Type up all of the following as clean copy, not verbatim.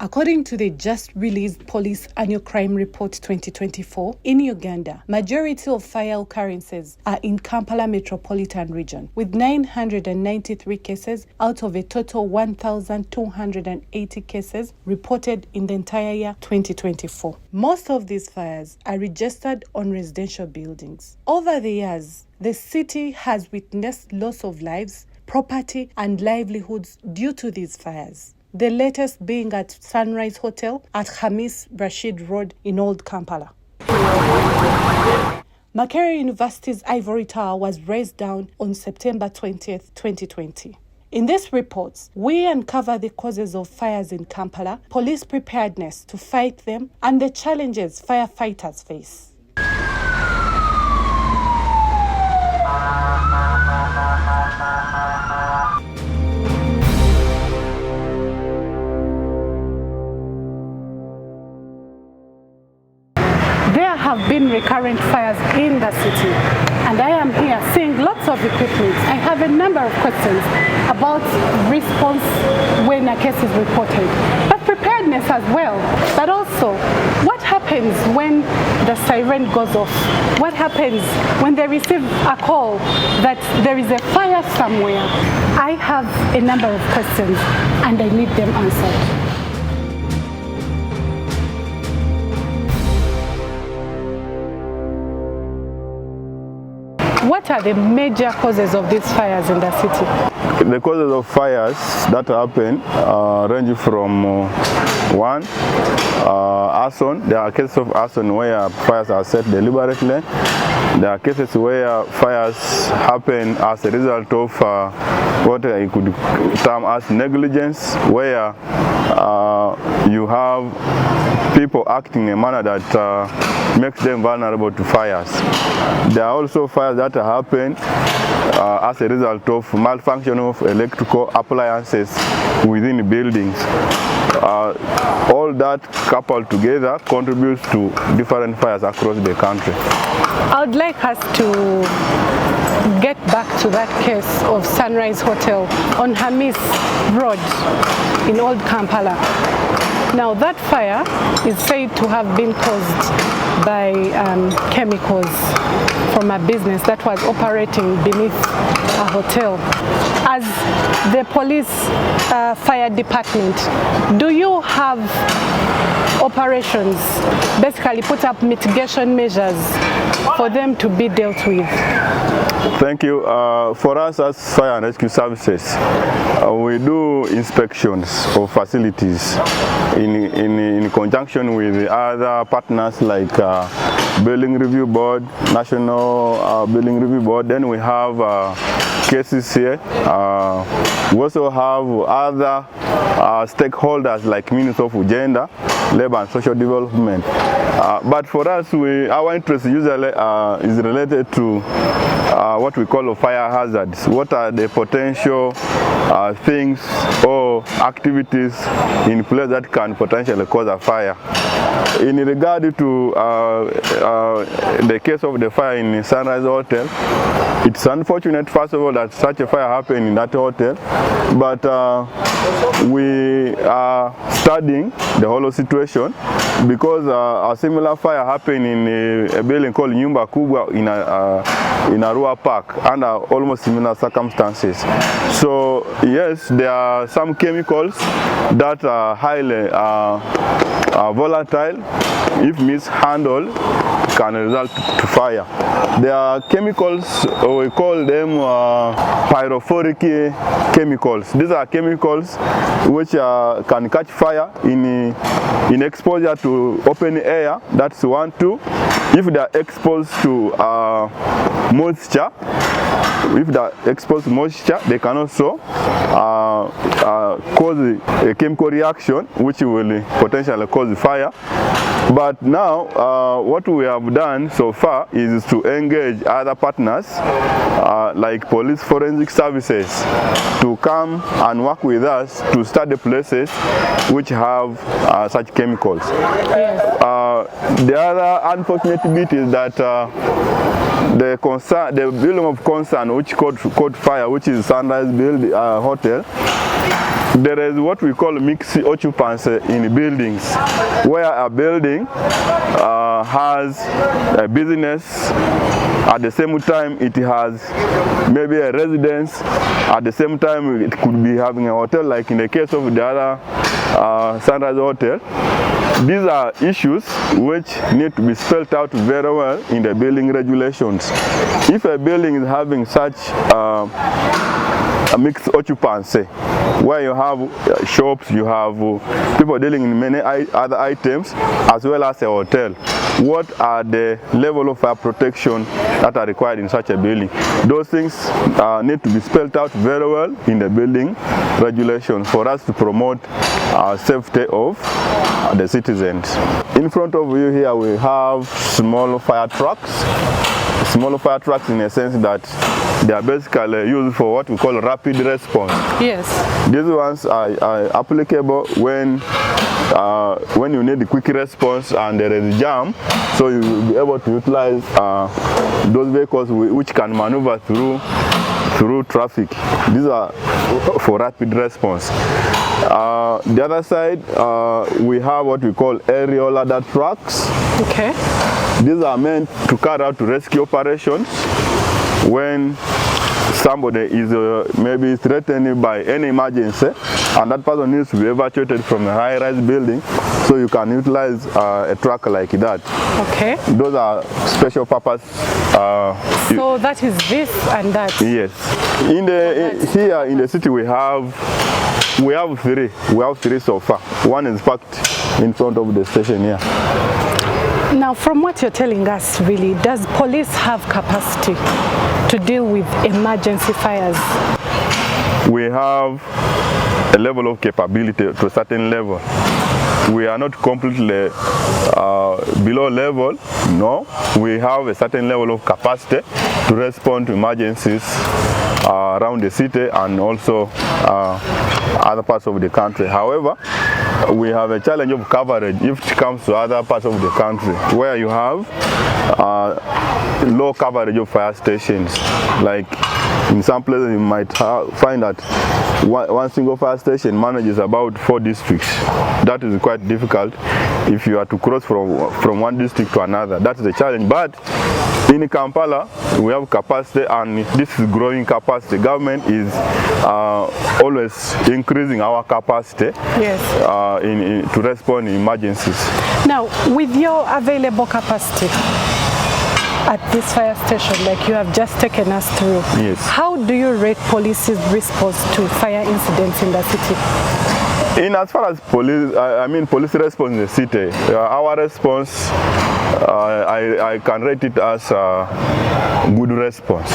According to the just released Police Annual Crime Report 2024, in Uganda, majority of fire occurrences are in Kampala metropolitan region, with 993 cases out of a total 1,280 cases reported in the entire year 2024. Most of these fires are registered on residential buildings. Over the years, the city has witnessed loss of lives, property and livelihoods due to these fires. The latest being at Sunrise Hotel at Hamis Rashid Road in Old Kampala. Makerere University's Ivory Tower was razed down on September 20th, 2020. In this report, we uncover the causes of fires in Kampala, police preparedness to fight them, and the challenges firefighters face. There have been recurrent fires in the city, and I am here seeing lots of equipment. I have a number of questions about response when a case is reported, but preparedness as well. But also, what happens when the siren goes off? What happens when they receive a call that there is a fire somewhere? I have a number of questions, and I need them answered. What are the major causes of these fires in the city? The causes of fires that happen range from one, arson. There are cases of arson where fires are set deliberately. There are cases where fires happen as a result of what I could term as negligence, where you have people acting in a manner that makes them vulnerable to fires. There are also fires that happen as a result of malfunction of electrical appliances within buildings. All that coupled together contributes to different fires across the country. I would like us to get back to that case of Sunrise Hotel on Hamis Road in Old Kampala. Now that fire is said to have been caused by chemicals from a business that was operating beneath a hotel. As the police fire department, do you have operations, basically put up mitigation measures for them to be dealt with? Thank you. For us as Fire and Rescue Services, we do inspections of facilities in conjunction with other partners like Building Review Board, National Building Review Board. Then we have cases here. We also have other stakeholders like Ministry of Gender, Labor and Social Development. But for us, our interest usually is related to what we call fire hazards. What are the potential things or activities in place that can potentially cause a fire? In regard to the case of the fire in Sunrise Hotel, it's unfortunate, first of all, that such a fire happened in that hotel, but we are studying the whole situation because a similar fire happened in a building called Nyumba Kubwa in Arua Park under almost similar circumstances. So yes, there are some chemicals that are highly volatile. If mishandled, can result to fire. There are chemicals, we call them pyrophoric chemicals. These are chemicals which can catch fire in exposure to open air. That's one. Two, if they are exposed to moisture, they can also cause a chemical reaction which will potentially cause fire. But now what we have done so far is to engage other partners like police forensic services to come and work with us to study places which have such chemicals. Yes. The other unfortunate bit is that the building of concern which caught fire, which is Sunrise Hotel, There is what we call mixed occupancy in buildings, where a building has a business, at the same time it has maybe a residence, at the same time it could be having a hotel, like in the case of the other Sunrise Hotel. These are issues which need to be spelled out very well in the building regulations. If a building is having such a mixed occupancy, where you have shops, you have people dealing in many other items, as well as a hotel, what are the level of fire protection that are required in such a building? Those things need to be spelled out very well in the building regulations for us to promote safety of the citizens. In front of you here we have small fire trucks. Small fire trucks in a sense that they are basically used for what we call rapid response. Yes. These ones are applicable when you need a quick response and there is a jam, so you will be able to utilize those vehicles which can maneuver through traffic. These are for rapid response. The other side, we have what we call aerial ladder trucks. Okay. These are meant to carry out rescue operations when somebody is maybe threatened by any emergency and that person needs to be evacuated from a high-rise building, so you can utilize a truck like that. Okay. Those are special purpose. So that is this and that. Yes. Here in the city we have three. We have three so far. One is parked in front of the station here. Now, from what you're telling us, really, does police have capacity to deal with emergency fires? We have a level of capability to a certain level. We are not completely below level, no. We have a certain level of capacity to respond to emergencies around the city and also other parts of the country. However, we have a challenge of coverage if it comes to other parts of the country where you have low coverage of fire stations. Like in some places you might find that one single fire station manages about 4 districts. That is quite difficult if you are to cross from one district to another. That is a challenge. But in Kampala, we have capacity, and this is growing capacity. Government is always increasing our capacity, yes, to respond in emergencies. Now, with your available capacity at this fire station, like you have just taken us through, yes, how do you rate police's response to fire incidents in the city? As far as police response in the city, our response, I can rate it as a good response.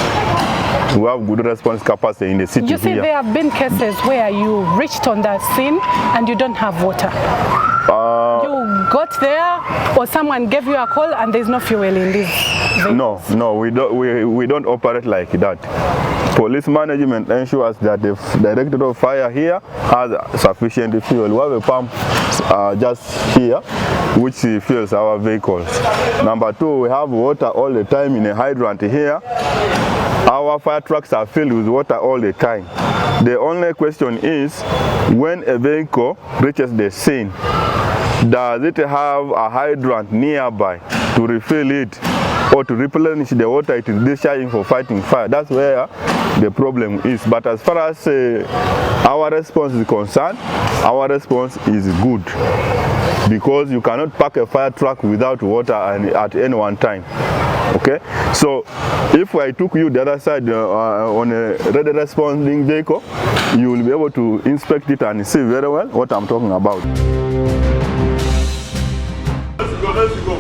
We have good response capacity in the city. You see, here. There have been cases where you reached on the scene and you don't have water. You got there, or someone gave you a call and there's no fuel in this vehicles. No, we don't operate like that. Police management ensures that the director of fire here has sufficient fuel. We have a pump just here which fuels our vehicles. Number 2, we have water all the time in a hydrant here. Our fire trucks are filled with water all the time. The only question is, when a vehicle reaches the scene, does it have a hydrant nearby to refill it or to replenish the water it is discharging for fighting fire? That's where the problem is. But as far as our response is concerned, our response is good, because you cannot park a fire truck without water at any one time. Okay, so if I took you the other side on a ready responding vehicle, you will be able to inspect it and see very well what I'm talking about. Let's go.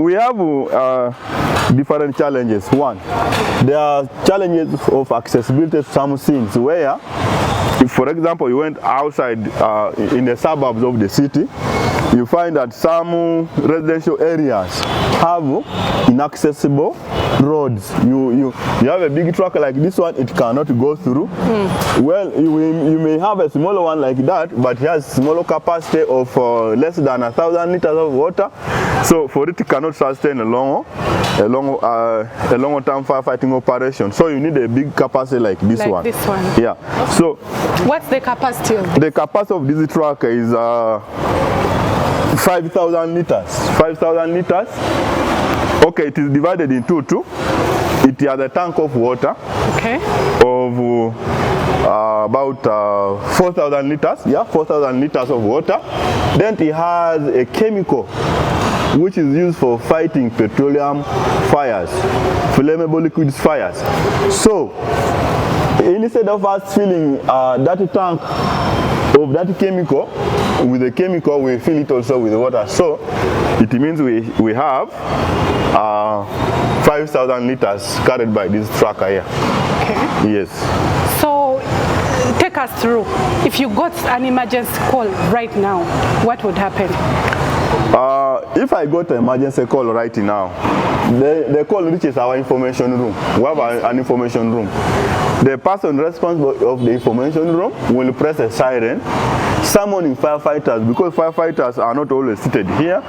we have different challenges. One, there are challenges of accessibility to some scenes where, if for example you went outside in the suburbs of the city, you find that some residential areas have inaccessible roads. You have a big truck like this one, it cannot go through. Well, you may have a smaller one like that, but it has smaller capacity of less than 1,000 liters of water. So for it cannot sustain a long-term firefighting operation. So you need a big capacity like this one. This one. Yeah. So what's the capacity of this? The capacity of this truck is 5,000 liters. 5,000 liters. Okay, it is divided into two. It has a tank of water. Okay. Of about 4,000 liters. Yeah, 4,000 liters of water. Then it has a chemical which is used for fighting petroleum fires, flammable liquids fires. So instead of us filling that tank of that chemical with the chemical, we fill it also with water. So it means we have 5,000 liters carried by this trucker here. Okay. Yes. So take us through. If you got an emergency call right now, what would happen? If I got an emergency call right now, the call reaches our information room. We have an information room. The person responsible of the information room will press a siren, summoning firefighters, because firefighters are not always seated here.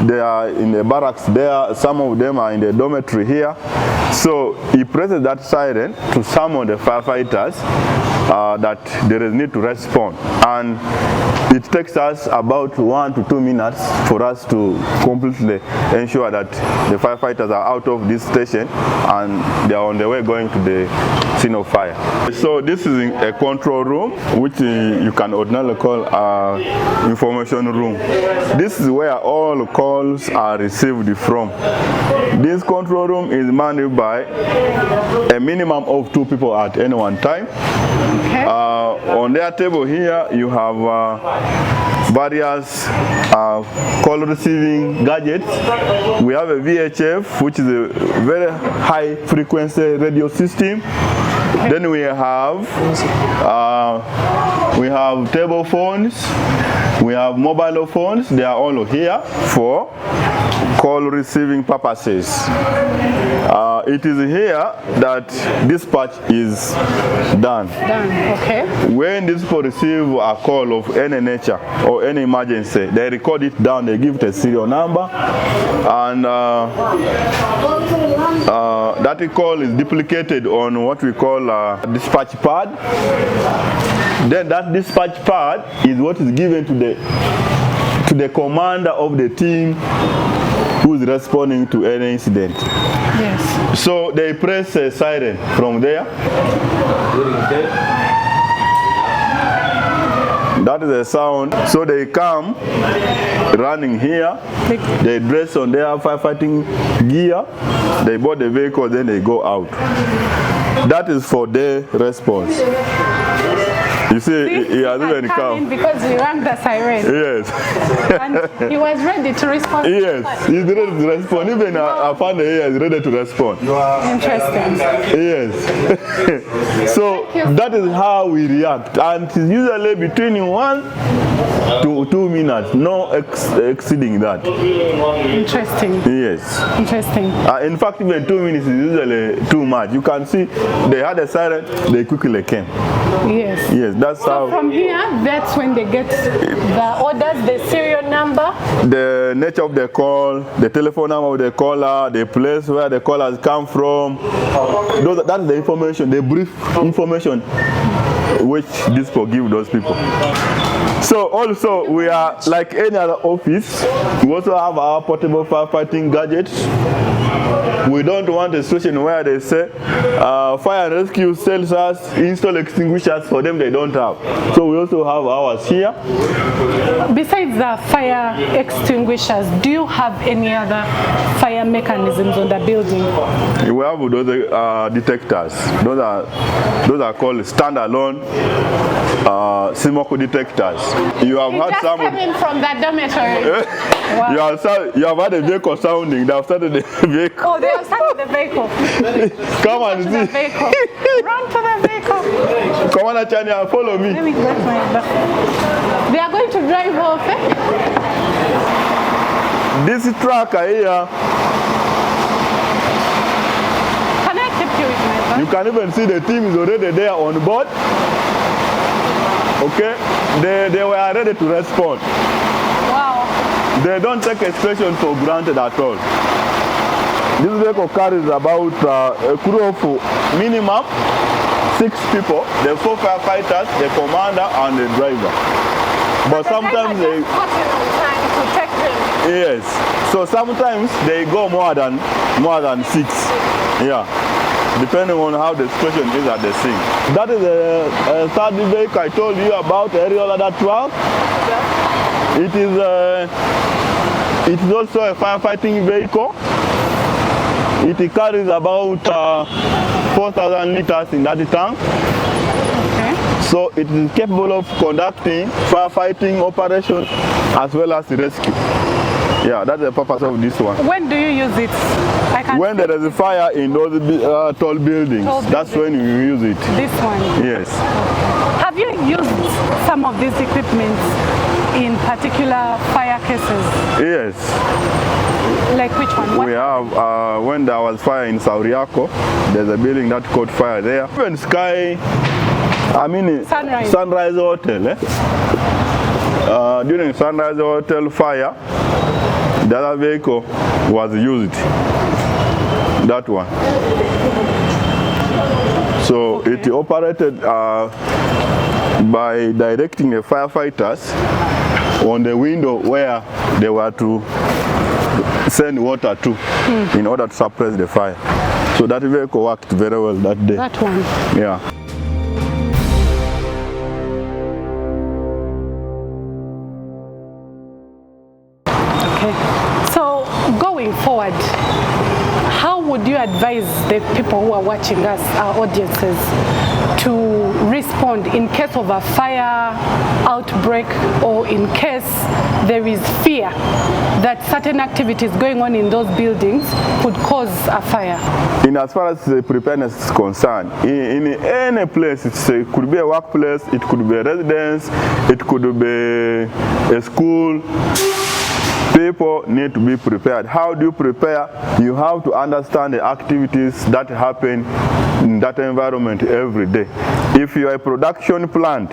They are in the barracks there. Some of them are in the dormitory here. So he presses that siren to summon the firefighters that there is need to respond. And it takes us about 1 to 2 minutes for us to completely ensure that the firefighters are out of this station and they are on their way going to the scene of fire. So this is a control room, which you can ordinarily call information room. This is where all calls are received from. This control room is manned by a minimum of 2 people at any one time. Okay. On their table here, you have various call receiving gadgets. We have a VHF, which is a very high frequency radio system. Then we have table phones, we have mobile phones. They are all here for call receiving purposes. It is here that dispatch is done. Okay. When these people receive a call of any nature or any emergency, they record it down, they give it a serial number, and that call is duplicated on what we call a dispatch pad. Then that dispatch pad is what is given to the commander of the team who is responding to any incident. Yes. So they press a siren from there. That is a sound. So they come running here. They dress on their firefighting gear. They board the vehicle, then they go out. That is for their response. You see, he has even come. Because he rang the siren. Yes. And he was ready to respond. Yes, he's ready to respond. Even our father here is ready to respond. Interesting. Yes. So that is how we react. And it's usually between 1 to 2 minutes, no exceeding that. Interesting. Yes. Interesting. In fact, even 2 minutes is usually too much. You can see they had a siren, they quickly came. Yes. Yes, that's So how. from here, that's when they get the orders, the serial number, the nature of the call, the telephone number of the caller, the place where the call has come from. That's the information, the brief information which this people give those people. So also we are like any other office. We also have our portable firefighting gadgets. We don't want a situation where they say fire and rescue sells us install extinguishers for them they don't have. So we also have ours here. Besides the fire extinguishers, do you have any other fire mechanisms on the building? We have those detectors. Those are called standalone smoke detectors. You have had just some coming from the dormitory. Wow. You have had a vehicle sounding. They have started the vehicle. Oh, they have started the vehicle. Come and To the see. vehicle. Run to the vehicle. Come on, Chania, follow me. Let me get my bus. They are going to drive off. This truck here, Can I keep you with my bus? you can even see the team is already there on board. Okay, they were ready to respond. Wow. They don't take a situation for granted at all. This vehicle carries about a crew of minimum 6 people, the 4 firefighters, the commander and the driver. But sometimes they... Yes, so sometimes they go more than 6. Yeah, depending on how the situation is at the scene. That is a third vehicle I told you about, aerial ladder truck. It is also a firefighting vehicle. It carries about 4,000 liters in that tank. Okay. So it is capable of conducting firefighting operations as well as rescue. Yeah, that's the purpose of this one. When do you use it? When there is a fire in those tall buildings, that's when you use it. This one? Yes. Have you used some of these equipment in particular fire cases? Yes. Like which one? We have, when there was fire in Sauriako, there's a building that caught fire there. Even Sunrise Hotel. During Sunrise Hotel fire, the other vehicle was used. That one. So it operated by directing the firefighters on the window where they were to send water to in order to suppress the fire. So that vehicle worked very well that day. That one? Yeah. Okay. So going forward, how would you advise the people who are watching us, our audiences, to respond in case of a fire outbreak or in case there is fear that certain activities going on in those buildings could cause a fire? In as far as the preparedness is concerned, in any place, it could be a workplace, it could be a residence, it could be a school. People need to be prepared. How do you prepare? You have to understand the activities that happen in that environment every day. If you are a production plant,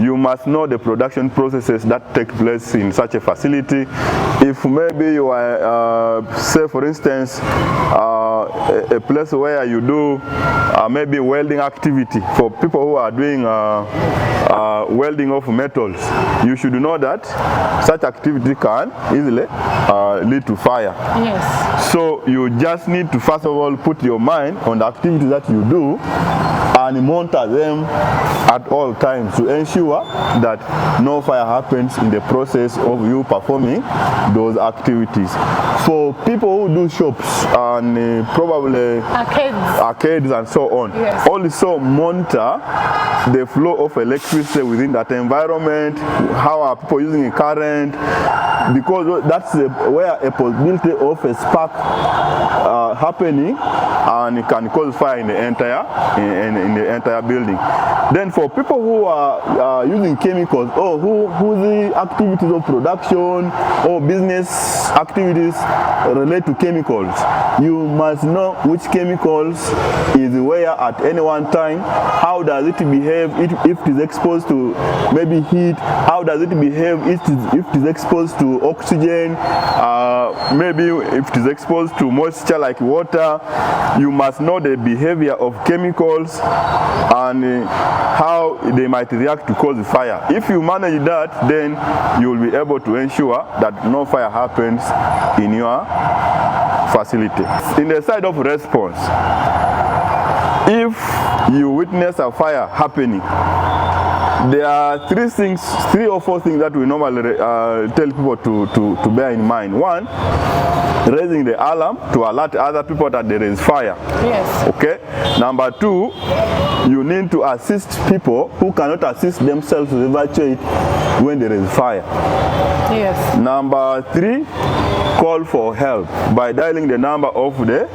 you must know the production processes that take place in such a facility. If maybe you are, say for instance, a place where you do maybe welding activity for people who are doing welding of metals, you should know that such activity can easily lead to fire. Yes. So you just need to first of all put your mind on the activities that you do and monitor them at all times to ensure that no fire happens in the process of you performing those activities. For people who do shops and probably arcades and so on, yes, also monitor the flow of electricity within that environment. How are people using current? Because that's where a possibility of a spark happening and it can cause fire in the entire building. Then for people who are using chemicals or who the activities of production or business activities relate to chemicals, you must know which chemicals is where at any one time. How does it behave if it is exposed to maybe heat? How does it behave if it is exposed to oxygen? Maybe if it is exposed to moisture like water. You must know the behavior of chemicals and how they might react to cause fire. If you manage that, then you will be able to ensure that no fire happens in your facility. In the side of response, if you witness a fire happening, there are three or four things that we normally tell people to bear in mind. One, raising the alarm to alert other people that there is fire. Yes. Okay. Number two, you need to assist people who cannot assist themselves to evacuate when there is fire. Yes. Number three, call for help by dialing the number of the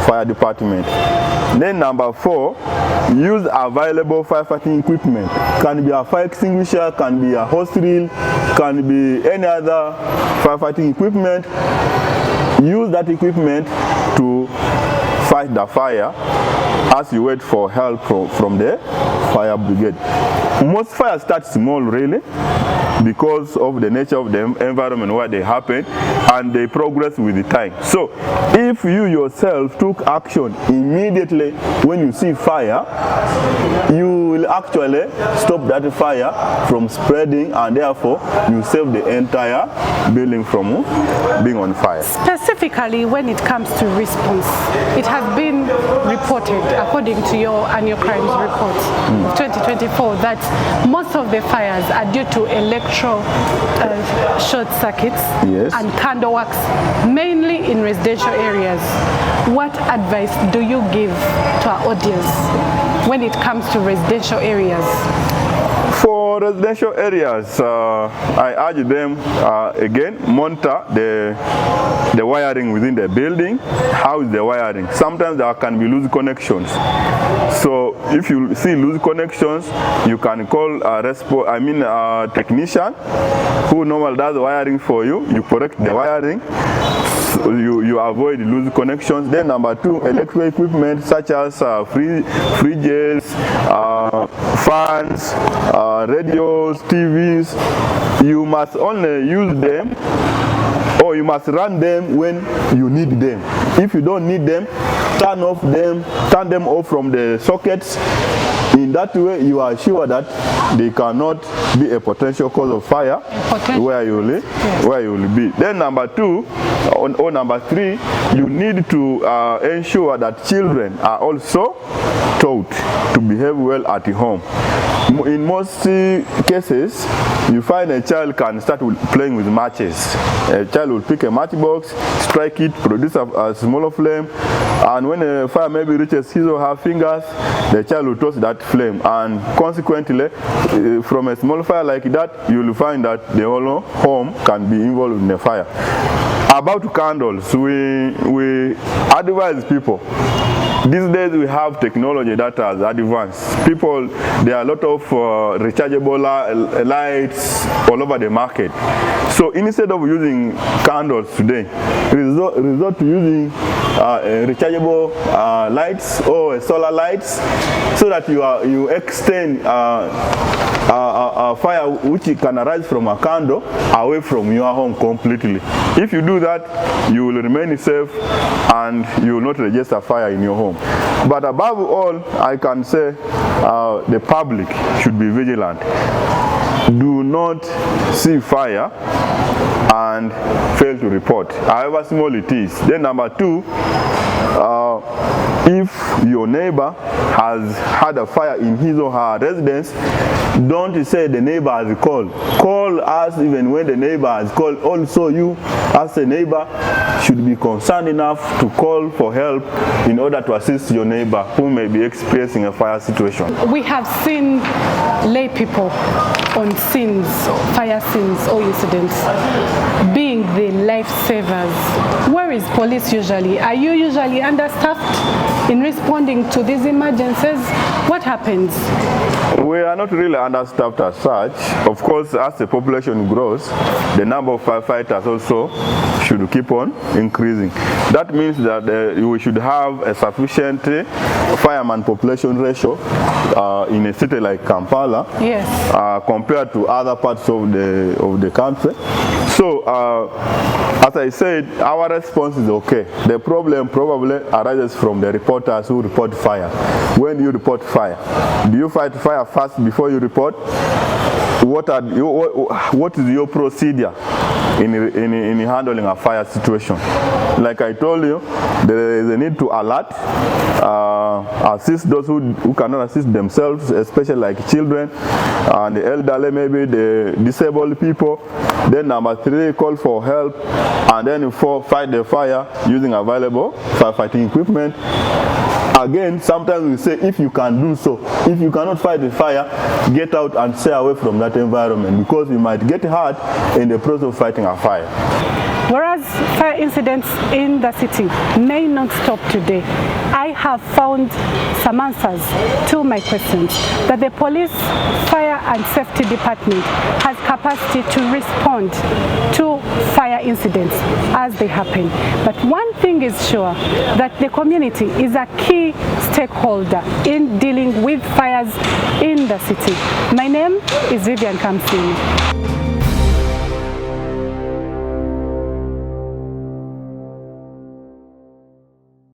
fire department. Then number four, use available firefighting equipment. Can be a fire extinguisher, can be a hose reel, can be any other firefighting equipment. Use that equipment to fight the fire as you wait for help from the fire brigade. Most fires start small, really, because of the nature of the environment where they happen, and they progress with the time. So if you yourself took action immediately when you see fire, you will actually stop that fire from spreading, and therefore you save the entire building from being on fire. Specifically when it comes to response, it has been reported, according to your annual crimes report of 2024, that most of the fires are due to electro short circuits. Yes. And candle wax, mainly in residential areas. What advice do you give to our audience when it comes to residential areas? For residential areas, I urge them again, monitor the wiring within the building. How is the wiring? Sometimes there can be loose connections. So if you see loose connections, you can call a technician who normally does the wiring for you. You correct the wiring. So you avoid loose connections. Then number two, electrical equipment such as fridges, fans, radios, TVs, you must only use them, or you must run them when you need them. If you don't need them, turn them off from the sockets. In that way, you are sure that they cannot be a potential cause of fire where you will be. Then number two, or number three, you need to ensure that children are also taught to behave well at home. In most cases, you find a child can start playing with matches. A child will pick a matchbox, strike it, produce a smaller flame, and when a fire maybe reaches his or her fingers, the child will toss that flame, and consequently, from a small fire like that, you will find that the whole home can be involved in a fire. About candles, we advise people. These days we have technology that has advanced. There are a lot of rechargeable lights all over the market. So instead of using candles today, resort to using rechargeable lights or solar lights, so that you extend a fire which can arise from a candle away from your home completely. If you do that, you will remain safe and you will not register fire in your home. But above all, I can say the public should be vigilant. Do not see fire and fail to report, however small it is. Then number two, if your neighbor has had a fire in his or her residence, don't say the neighbor has called. Call us even when the neighbor has called. Also, you as a neighbor should be concerned enough to call for help in order to assist your neighbor who may be experiencing a fire situation. We have seen lay people on scenes, fire scenes or incidents, being the lifesavers. Where is police usually? Are you usually understaffed in responding to these emergencies? What happens? We are not really understaffed as such. Of course, as the population grows, the number of firefighters also should keep on increasing. That means that we should have a sufficient fireman population ratio in a city like Kampala, yes, compared to other parts of the country. So as I said, our response is okay. The problem probably arises from the reporters who report fire. When you report fire, do you fight fire first before you report? What is your procedure in handling a fire situation? Like I told you, there is a need to alert, assist those who cannot assist themselves, especially like children and the elderly, maybe the disabled people. Then number 3, call for help, and then 4, fight the fire using available firefighting equipment. Again, sometimes we say if you can do so, if you cannot fight the fire, get out and stay away from that environment, because you might get hurt in the process of fighting a fire. Whereas fire incidents in the city may not stop today, I have found some answers to my questions, that the police, fire and safety department has capacity to respond to fire incidents as they happen. But one thing is sure, that the community is a key stakeholder in dealing with fires in the city. My name is Vivian Kamsini.